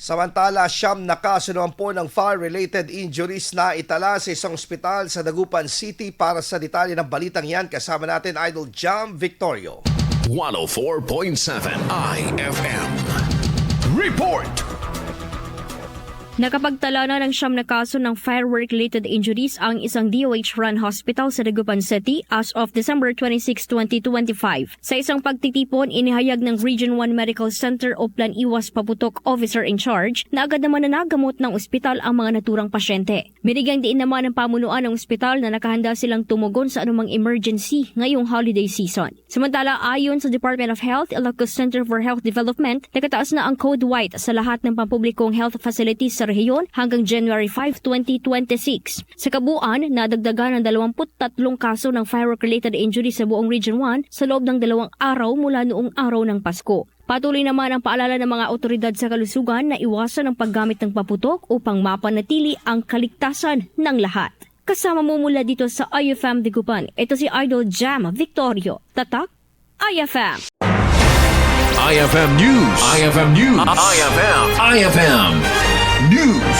Samantala, 9 na kaso naman po ng fire-related injuries na itala sa isang ospital sa Dagupan City. Para sa detalye ng balitang yan, kasama natin Idol Jam Victorio. 104.7 IFM Report. Nakapagtala na ng 9 na kaso ng firework-related injuries ang isang DOH-run hospital sa Dagupan City as of December 26, 2025. Sa isang pagtitipon, inihayag ng Region 1 Medical Center o Plan Iwas Paputok Officer in Charge na agad naman na nagamot ng ospital ang mga naturang pasyente. Binigyang diin naman ng pamunuan ng ospital na nakahanda silang tumugon sa anumang emergency ngayong holiday season. Samantala, ayon sa Department of Health, Ilocos Center for Health Development, nakataas na ang Code White sa lahat ng pampublikong health facilities sa rehiyon hanggang January 5, 2026. Sa kabuuan, nadagdagan ng 23 kaso ng firework-related injury sa buong Region 1 sa loob ng 2 araw mula noong araw ng Pasko. Patuloy naman ang paalala ng mga otoridad sa kalusugan na iwasan ang paggamit ng paputok upang mapanatili ang kaligtasan ng lahat. Kasama mo mula dito sa IFM Dagupan, ito si Idol Jam Victorio. Tatak, IFM. IFM News. IFM News. IFM News.